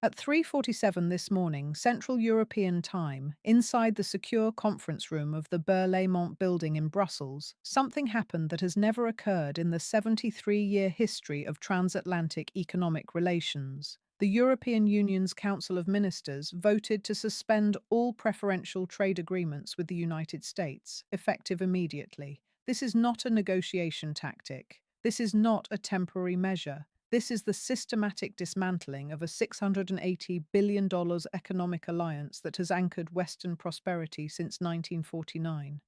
At 3:47 this morning, Central European Time, inside the secure conference room of the Berlaymont building in Brussels, something happened that has never occurred in the 73-year history of transatlantic economic relations. The European Union's Council of Ministers voted to suspend all preferential trade agreements with the United States, effective immediately. This is not a negotiation tactic. This is not a temporary measure. This is the systematic dismantling of a $680 billion economic alliance that has anchored Western prosperity since 1949.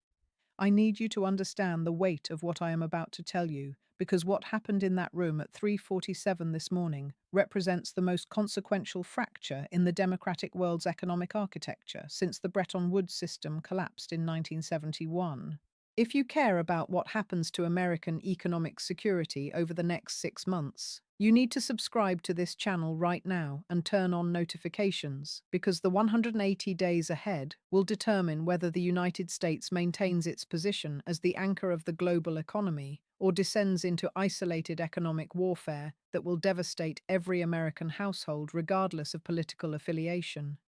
I need you to understand the weight of what I am about to tell you, because what happened in that room at 3:47 this morning represents the most consequential fracture in the democratic world's economic architecture since the Bretton Woods system collapsed in 1971. If you care about what happens to American economic security over the next 6 months, you need to subscribe to this channel right now and turn on notifications, because the 180 days ahead will determine whether the United States maintains its position as the anchor of the global economy or descends into isolated economic warfare that will devastate every American household regardless of political affiliation.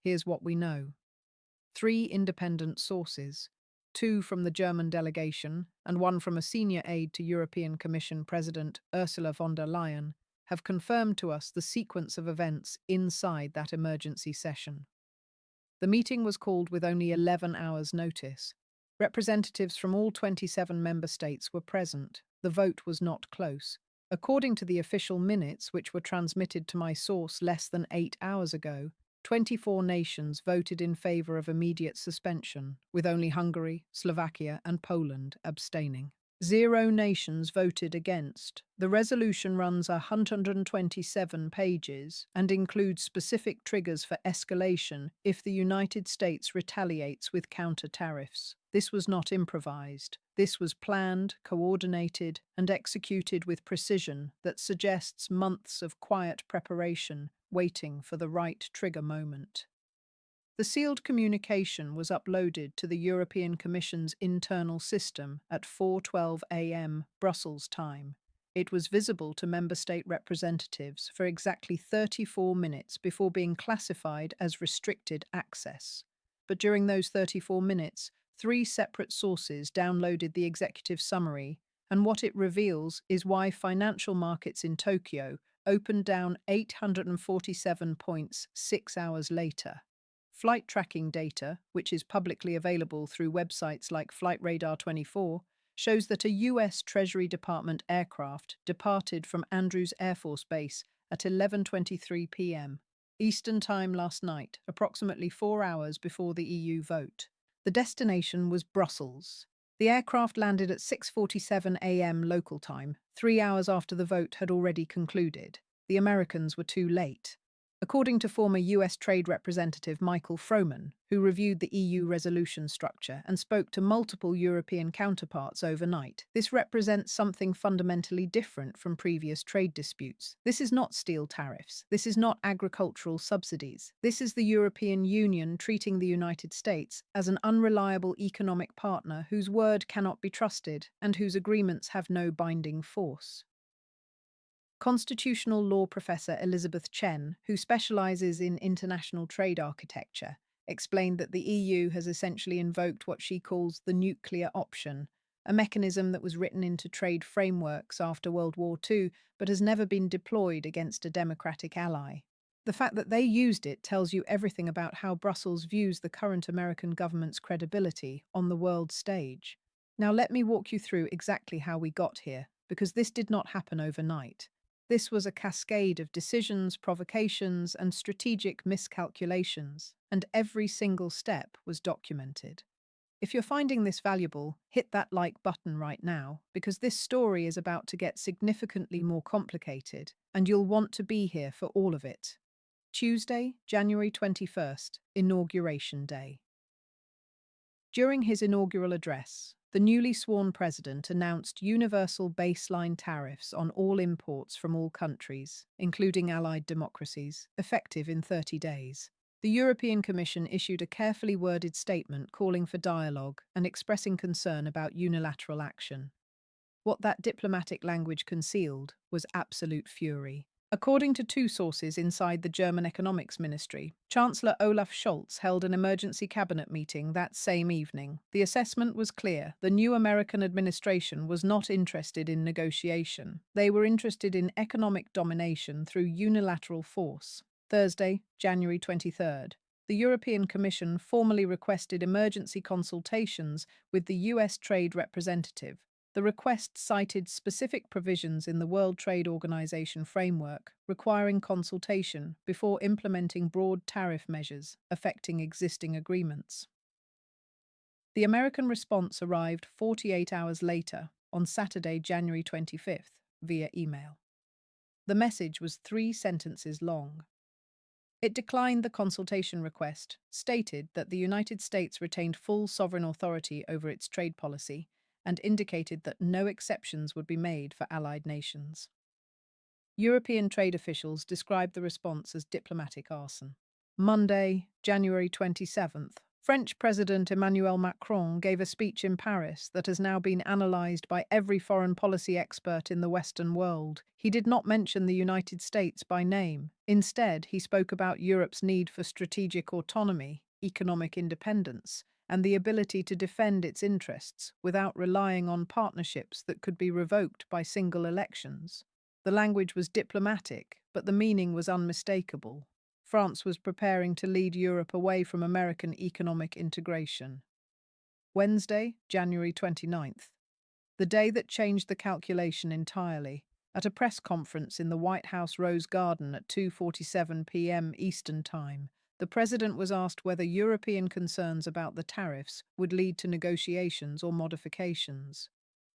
Here's what we know. 3 independent sources, 2 from the German delegation and 1 from a senior aide to European Commission President Ursula von der Leyen, have confirmed to us the sequence of events inside that emergency session. The meeting was called with only 11 hours' notice. Representatives from all 27 member states were present. The vote was not close. According to the official minutes, which were transmitted to my source less than 8 hours ago, 24 nations voted in favor of immediate suspension, with only Hungary, Slovakia, and Poland abstaining. 0 nations voted against. The resolution runs 127 pages and includes specific triggers for escalation if the United States retaliates with counter tariffs. This was not improvised. This was planned, coordinated, and executed with precision that suggests months of quiet preparation waiting for the right trigger moment. The sealed communication was uploaded to the European Commission's internal system at 4:12 a.m. Brussels time. It was visible to member state representatives for exactly 34 minutes before being classified as restricted access. But during those 34 minutes, 3 separate sources downloaded the executive summary, and what it reveals is why financial markets in Tokyo opened down 847 points 6 hours later. Flight tracking data, which is publicly available through websites like Flight Radar 24, shows that a US Treasury Department aircraft departed from Andrews Air Force Base at 11:23 p.m. Eastern Time last night, approximately 4 hours before the EU vote. The destination was Brussels. The aircraft landed at 6:47 a.m. local time, 3 hours after the vote had already concluded. The Americans were too late. According to former US Trade Representative Michael Froman, who reviewed the EU resolution structure and spoke to multiple European counterparts overnight, this represents something fundamentally different from previous trade disputes. This is not steel tariffs. This is not agricultural subsidies. This is the European Union treating the United States as an unreliable economic partner whose word cannot be trusted and whose agreements have no binding force. Constitutional law professor Elizabeth Chen, who specializes in international trade architecture, explained that the EU has essentially invoked what she calls the nuclear option, a mechanism that was written into trade frameworks after World War II but has never been deployed against a democratic ally. The fact that they used it tells you everything about how Brussels views the current American government's credibility on the world stage. Now let me walk you through exactly how we got here, because this did not happen overnight. This was a cascade of decisions, provocations, and strategic miscalculations, and every single step was documented. If you're finding this valuable, hit that like button right now, because this story is about to get significantly more complicated, and you'll want to be here for all of it. Tuesday, January 21st, Inauguration Day. During his inaugural address, the newly sworn president announced universal baseline tariffs on all imports from all countries, including allied democracies, effective in 30 days. The European Commission issued a carefully worded statement calling for dialogue and expressing concern about unilateral action. What that diplomatic language concealed was absolute fury. According to two sources inside the German Economics Ministry, Chancellor Olaf Scholz held an emergency cabinet meeting that same evening. The assessment was clear. The new American administration was not interested in negotiation. They were interested in economic domination through unilateral force. Thursday, January 23rd. The European Commission formally requested emergency consultations with the US Trade Representative. The request cited specific provisions in the World Trade Organization framework requiring consultation before implementing broad tariff measures affecting existing agreements. The American response arrived 48 hours later, on Saturday, January 25th, via email. The message was 3 sentences long. It declined the consultation request, stated that the United States retained full sovereign authority over its trade policy, and indicated that no exceptions would be made for allied nations. European trade officials described the response as diplomatic arson. Monday, January 27th, French President Emmanuel Macron gave a speech in Paris that has now been analysed by every foreign policy expert in the Western world. He did not mention the United States by name. Instead, he spoke about Europe's need for strategic autonomy, economic independence, and the ability to defend its interests without relying on partnerships that could be revoked by single elections. The language was diplomatic, but the meaning was unmistakable. France was preparing to lead Europe away from American economic integration. Wednesday, January 29th, the day that changed the calculation entirely. At a press conference in the White House Rose Garden at 2:47 p.m. Eastern Time, the president was asked whether European concerns about the tariffs would lead to negotiations or modifications.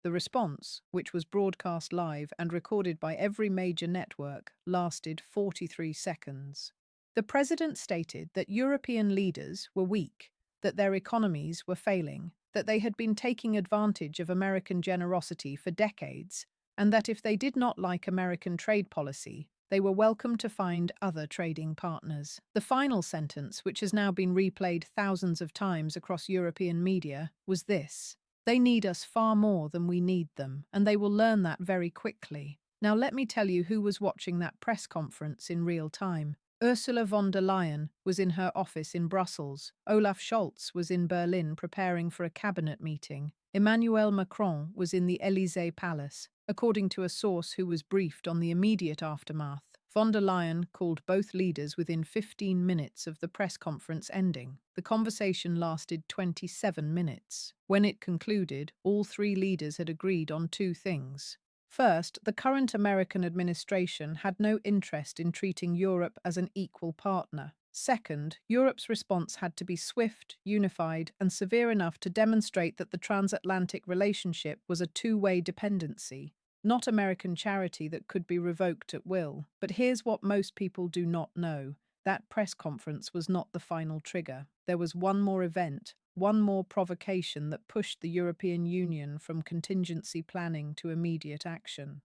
The response, which was broadcast live and recorded by every major network, lasted 43 seconds. The president stated that European leaders were weak, that their economies were failing, that they had been taking advantage of American generosity for decades, and that if they did not like American trade policy, they were welcome to find other trading partners. The final sentence, which has now been replayed thousands of times across European media, was this: "They need us far more than we need them, and they will learn that very quickly." Now let me tell you who was watching that press conference in real time. Ursula von der Leyen was in her office in Brussels. Olaf Scholz was in Berlin preparing for a cabinet meeting. Emmanuel Macron was in the Élysée Palace. According to a source who was briefed on the immediate aftermath, von der Leyen called both leaders within 15 minutes of the press conference ending. The conversation lasted 27 minutes. When it concluded, all 3 leaders had agreed on 2 things. First, the current American administration had no interest in treating Europe as an equal partner. Second, Europe's response had to be swift, unified, and severe enough to demonstrate that the transatlantic relationship was a two-way dependency, not American charity that could be revoked at will. But here's what most people do not know. That press conference was not the final trigger. There was one more event, one more provocation that pushed the European Union from contingency planning to immediate action.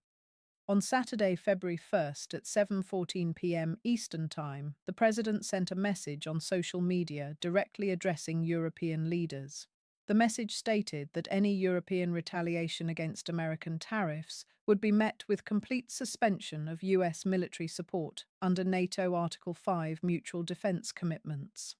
On Saturday, February 1st at 7:14 p.m. Eastern Time, the president sent a message on social media directly addressing European leaders. The message stated that any European retaliation against American tariffs would be met with complete suspension of US military support under NATO Article 5 mutual defense commitments.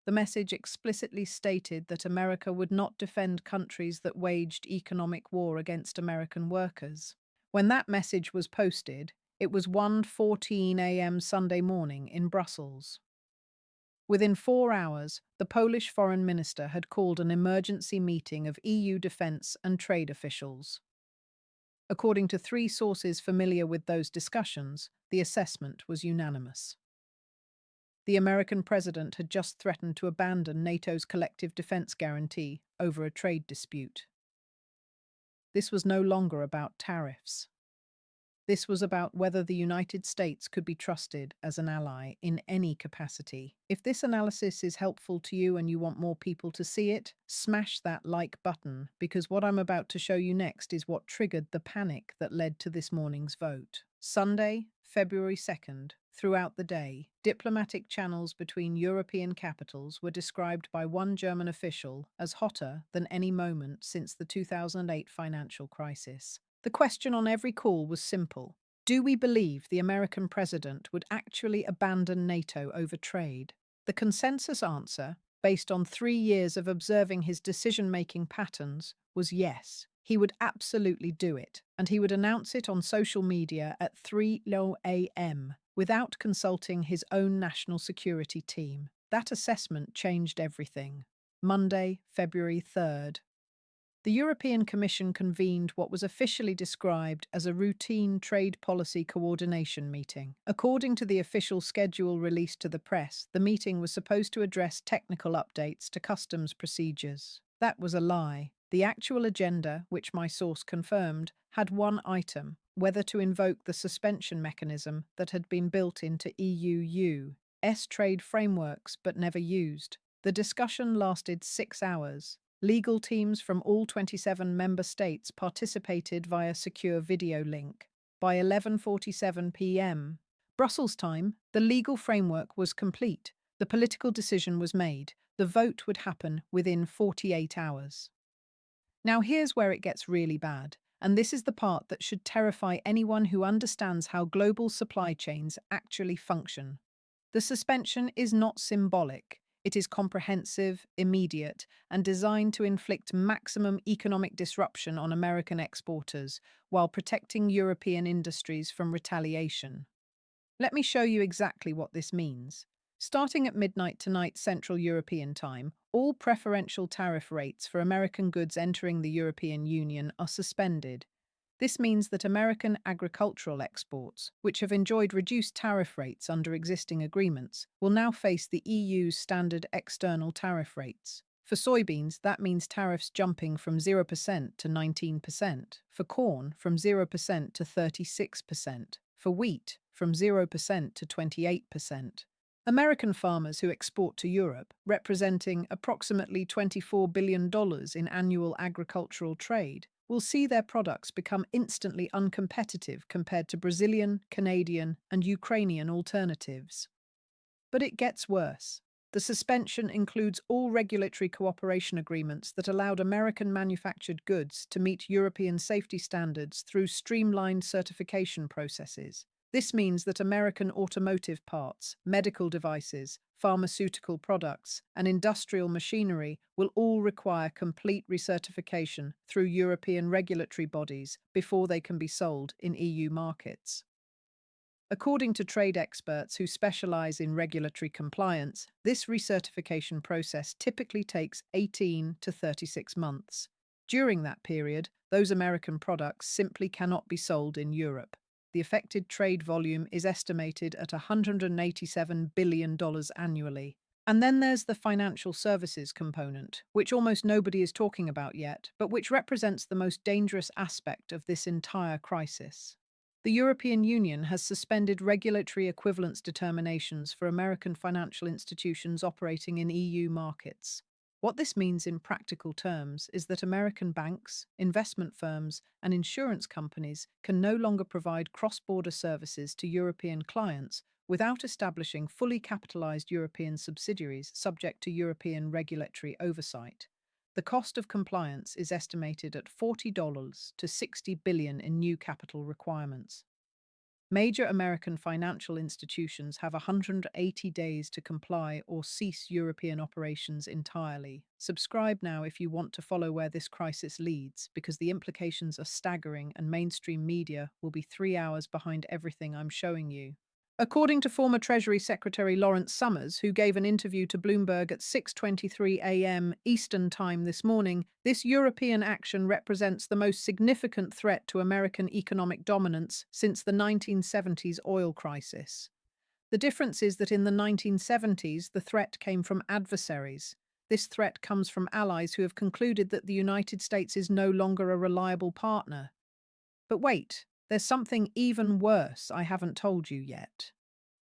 The message explicitly stated that America would not defend countries that waged economic war against American workers. When that message was posted, it was 1:14 a.m. Sunday morning in Brussels. Within 4 hours, the Polish foreign minister had called an emergency meeting of EU defense and trade officials. According to 3 sources familiar with those discussions, the assessment was unanimous. The American president had just threatened to abandon NATO's collective defense guarantee over a trade dispute. This was no longer about tariffs. This was about whether the United States could be trusted as an ally in any capacity. If this analysis is helpful to you and you want more people to see it, smash that like button, because what I'm about to show you next is what triggered the panic that led to this morning's vote. Sunday, February 2nd, throughout the day, diplomatic channels between European capitals were described by one German official as hotter than any moment since the 2008 financial crisis. The question on every call was simple: Do we believe the American president would actually abandon NATO over trade? The consensus answer, based on 3 years of observing his decision making patterns, was yes. He would absolutely do it, and he would announce it on social media at 3 a.m. without consulting his own national security team. That assessment changed everything. Monday, February 3rd. The European Commission convened what was officially described as a routine trade policy coordination meeting. According to the official schedule released to the press, the meeting was supposed to address technical updates to customs procedures. That was a lie. The actual agenda, which my source confirmed, had one item: whether to invoke the suspension mechanism that had been built into EU-US trade frameworks but never used. The discussion lasted 6 hours. Legal teams from all 27 member states participated via secure video link. By 11:47 p.m. Brussels time, the legal framework was complete. The political decision was made. The vote would happen within 48 hours. Now here's where it gets really bad, and this is the part that should terrify anyone who understands how global supply chains actually function. The suspension is not symbolic. It is comprehensive, immediate, and designed to inflict maximum economic disruption on American exporters while protecting European industries from retaliation. Let me show you exactly what this means. Starting at midnight tonight Central European Time, all preferential tariff rates for American goods entering the European Union are suspended. This means that American agricultural exports, which have enjoyed reduced tariff rates under existing agreements, will now face the EU's standard external tariff rates. For soybeans, that means tariffs jumping from 0% to 19%, for corn from 0% to 36%, for wheat from 0% to 28%. American farmers who export to Europe, representing approximately $24 billion in annual agricultural trade, will see their products become instantly uncompetitive compared to Brazilian, Canadian, and Ukrainian alternatives. But it gets worse. The suspension includes all regulatory cooperation agreements that allowed American manufactured goods to meet European safety standards through streamlined certification processes. This means that American automotive parts, medical devices, pharmaceutical products, and industrial machinery will all require complete recertification through European regulatory bodies before they can be sold in EU markets. According to trade experts who specialize in regulatory compliance, this recertification process typically takes 18 to 36 months. During that period, those American products simply cannot be sold in Europe. The affected trade volume is estimated at $187 billion annually. And then there's the financial services component, which almost nobody is talking about yet, but which represents the most dangerous aspect of this entire crisis. The European Union has suspended regulatory equivalence determinations for American financial institutions operating in EU markets. What this means in practical terms is that American banks, investment firms, and insurance companies can no longer provide cross-border services to European clients without establishing fully capitalized European subsidiaries subject to European regulatory oversight. The cost of compliance is estimated at $40 to $60 billion in new capital requirements. Major American financial institutions have 180 days to comply or cease European operations entirely. Subscribe now if you want to follow where this crisis leads, because the implications are staggering and mainstream media will be 3 hours behind everything I'm showing you. According to former Treasury Secretary Lawrence Summers, who gave an interview to Bloomberg at 6:23 a.m. Eastern Time this morning, this European action represents the most significant threat to American economic dominance since the 1970s oil crisis. The difference is that in the 1970s, the threat came from adversaries. This threat comes from allies who have concluded that the United States is no longer a reliable partner. But wait, there's something even worse I haven't told you yet.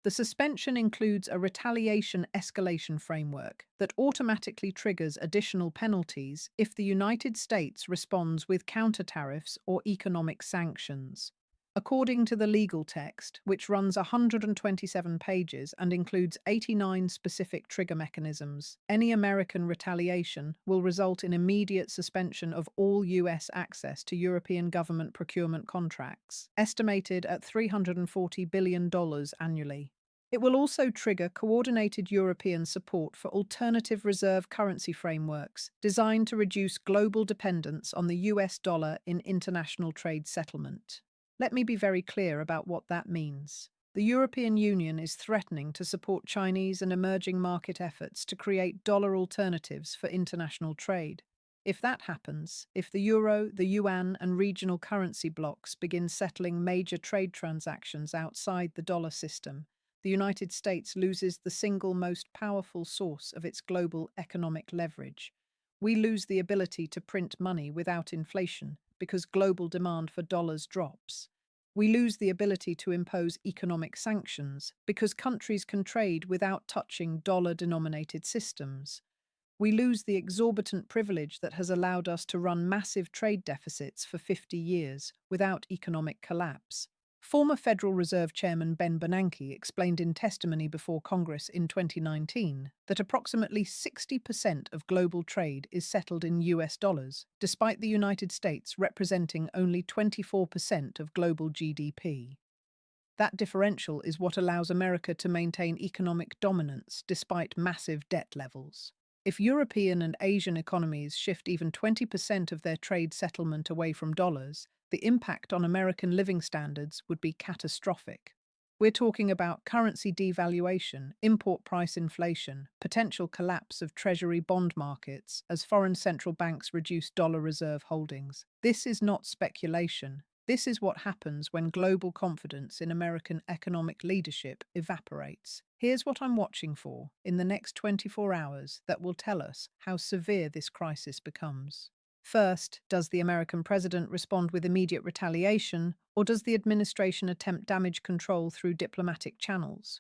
The suspension includes a retaliation escalation framework that automatically triggers additional penalties if the United States responds with counter tariffs or economic sanctions. According to the legal text, which runs 127 pages and includes 89 specific trigger mechanisms, any American retaliation will result in immediate suspension of all US access to European government procurement contracts, estimated at $340 billion annually. It will also trigger coordinated European support for alternative reserve currency frameworks designed to reduce global dependence on the US dollar in international trade settlement. Let me be very clear about what that means. The European Union is threatening to support Chinese and emerging market efforts to create dollar alternatives for international trade. If that happens, if the euro, the yuan, and regional currency blocs begin settling major trade transactions outside the dollar system, the United States loses the single most powerful source of its global economic leverage. We lose the ability to print money without inflation because global demand for dollars drops. We lose the ability to impose economic sanctions because countries can trade without touching dollar-denominated systems. We lose the exorbitant privilege that has allowed us to run massive trade deficits for 50 years without economic collapse. Former Federal Reserve Chairman Ben Bernanke explained in testimony before Congress in 2019 that approximately 60% of global trade is settled in US dollars, despite the United States representing only 24% of global GDP. That differential is what allows America to maintain economic dominance despite massive debt levels. If European and Asian economies shift even 20% of their trade settlement away from dollars, the impact on American living standards would be catastrophic. We're talking about currency devaluation, import price inflation, potential collapse of treasury bond markets as foreign central banks reduce dollar reserve holdings. This is not speculation. This is what happens when global confidence in American economic leadership evaporates. Here's what I'm watching for in the next 24 hours that will tell us how severe this crisis becomes. First, does the American president respond with immediate retaliation, or does the administration attempt damage control through diplomatic channels?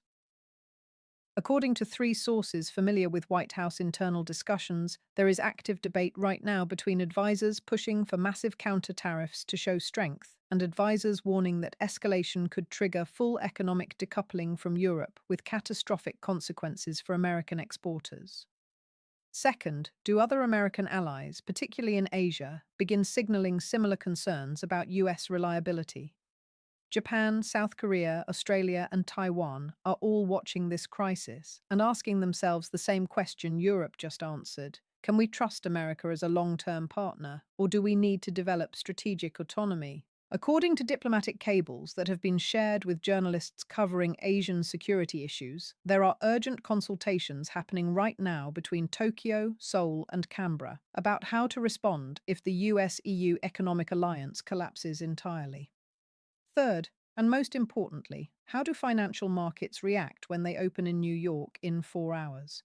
According to three sources familiar with White House internal discussions, there is active debate right now between advisors pushing for massive counter tariffs to show strength and advisors warning that escalation could trigger full economic decoupling from Europe with catastrophic consequences for American exporters. Second, do other American allies, particularly in Asia, begin signaling similar concerns about US reliability? Japan, South Korea, Australia, and Taiwan are all watching this crisis and asking themselves the same question Europe just answered. Can we trust America as a long-term partner, or do we need to develop strategic autonomy? According to diplomatic cables that have been shared with journalists covering Asian security issues, there are urgent consultations happening right now between Tokyo, Seoul, and Canberra about how to respond if the US-EU economic alliance collapses entirely. Third, and most importantly, how do financial markets react when they open in New York in 4 hours?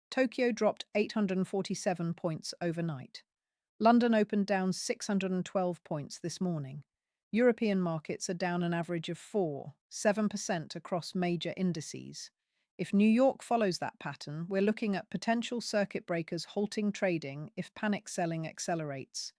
Tokyo dropped 847 points overnight. London opened down 612 points this morning. European markets are down an average of 7% across major indices. If New York follows that pattern, we're looking at potential circuit breakers halting trading if panic selling accelerates.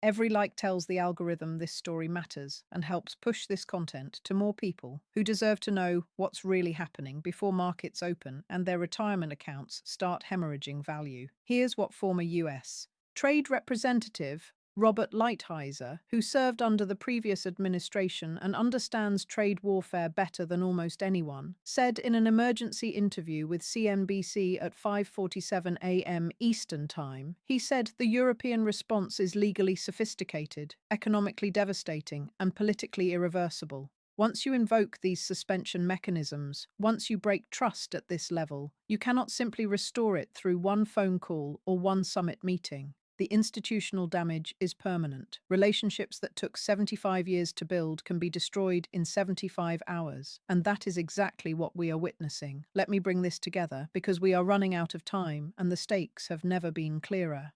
Every like tells the algorithm this story matters and helps push this content to more people who deserve to know what's really happening before markets open and their retirement accounts start hemorrhaging value. Here's what former US Trade Representative Robert Lighthizer, who served under the previous administration and understands trade warfare better than almost anyone, said in an emergency interview with CNBC at 5:47 a.m. Eastern Time. He said the European response is legally sophisticated, economically devastating, and politically irreversible. Once you invoke these suspension mechanisms, once you break trust at this level, you cannot simply restore it through one phone call or one summit meeting. The institutional damage is permanent. Relationships that took 75 years to build can be destroyed in 75 hours. And that is exactly what we are witnessing. Let me bring this together because we are running out of time and the stakes have never been clearer.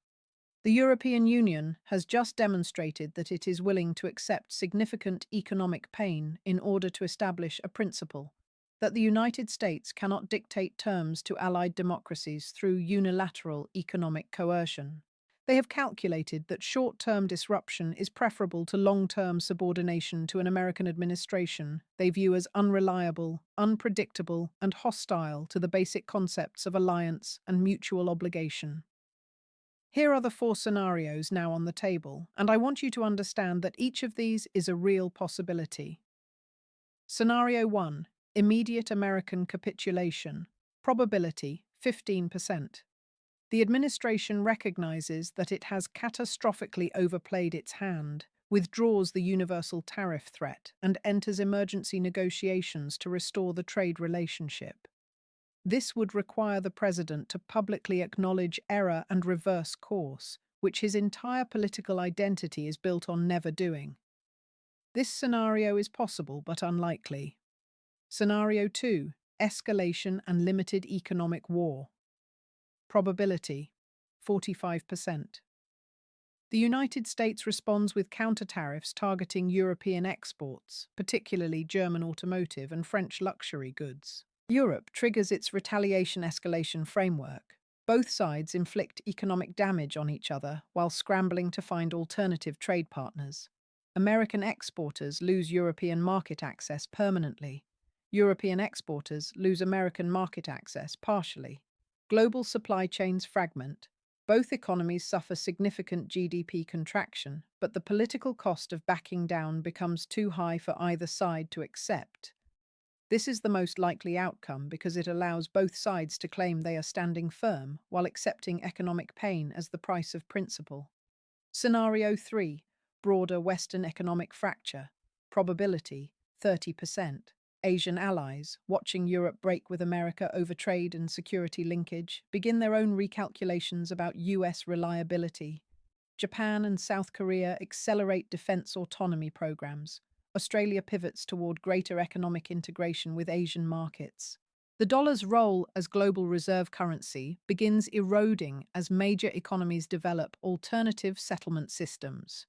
The European Union has just demonstrated that it is willing to accept significant economic pain in order to establish a principle that the United States cannot dictate terms to allied democracies through unilateral economic coercion. They have calculated that short-term disruption is preferable to long-term subordination to an American administration they view as unreliable, unpredictable, and hostile to the basic concepts of alliance and mutual obligation. Here are the four scenarios now on the table, and I want you to understand that each of these is a real possibility. Scenario 1. Immediate American capitulation. Probability 15%. The administration recognizes that it has catastrophically overplayed its hand, withdraws the universal tariff threat, and enters emergency negotiations to restore the trade relationship. This would require the president to publicly acknowledge error and reverse course, which his entire political identity is built on never doing. This scenario is possible but unlikely. Scenario 2. Escalation and limited economic war. Probability 45%. The United States responds with counter-tariffs targeting European exports, particularly German automotive and French luxury goods. Europe triggers its retaliation escalation framework. Both sides inflict economic damage on each other while scrambling to find alternative trade partners. American exporters lose European market access permanently. European exporters lose American market access partially. Global supply chains fragment. Both economies suffer significant GDP contraction, but the political cost of backing down becomes too high for either side to accept. This is the most likely outcome because it allows both sides to claim they are standing firm while accepting economic pain as the price of principle. Scenario 3. Broader Western economic fracture. Probability 30%. Asian allies, watching Europe break with America over trade and security linkage, begin their own recalculations about US reliability. Japan and South Korea accelerate defense autonomy programs. Australia pivots toward greater economic integration with Asian markets. The dollar's role as global reserve currency begins eroding as major economies develop alternative settlement systems.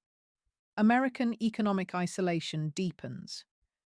American economic isolation deepens.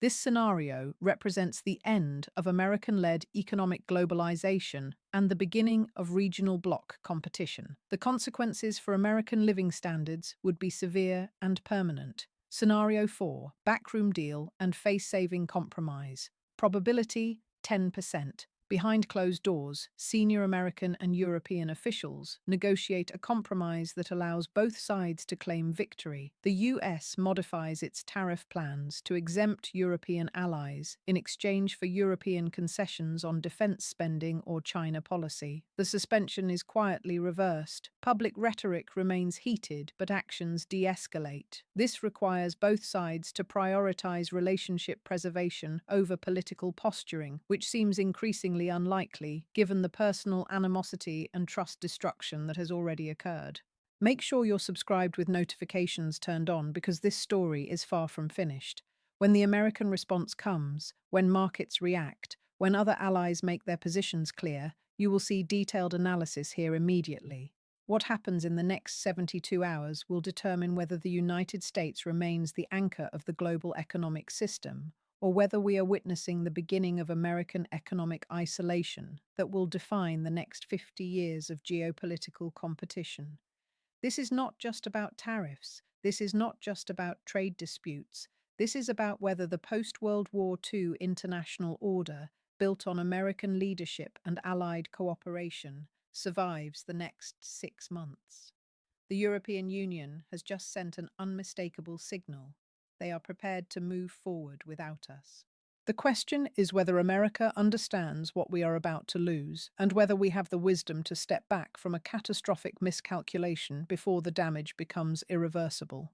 This scenario represents the end of American-led economic globalization and the beginning of regional bloc competition. The consequences for American living standards would be severe and permanent. Scenario 4. Backroom deal and face-saving compromise. Probability 10%. Behind closed doors, senior American and European officials negotiate a compromise that allows both sides to claim victory. The US modifies its tariff plans to exempt European allies in exchange for European concessions on defense spending or China policy. The suspension is quietly reversed. Public rhetoric remains heated, but actions de-escalate. This requires both sides to prioritize relationship preservation over political posturing, which seems increasingly unlikely given the personal animosity and trust destruction that has already occurred. Make sure you're subscribed with notifications turned on because this story is far from finished. When the American response comes, when markets react, when other allies make their positions clear, you will see detailed analysis here immediately. What happens in the next 72 hours will determine whether the United States remains the anchor of the global economic system or whether we are witnessing the beginning of American economic isolation that will define the next 50 years of geopolitical competition. This is not just about tariffs. This is not just about trade disputes. This is about whether the post-World War II international order, built on American leadership and Allied cooperation, survives the next 6 months. The European Union has just sent an unmistakable signal. They are prepared to move forward without us. The question is whether America understands what we are about to lose and whether we have the wisdom to step back from a catastrophic miscalculation before the damage becomes irreversible.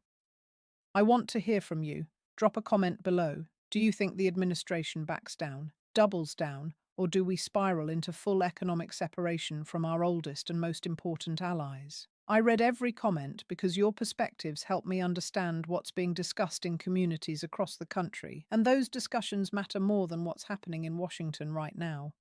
I want to hear from you. Drop a comment below. Do you think the administration backs down, doubles down, or do we spiral into full economic separation from our oldest and most important allies? I read every comment because your perspectives help me understand what's being discussed in communities across the country, and those discussions matter more than what's happening in Washington right now.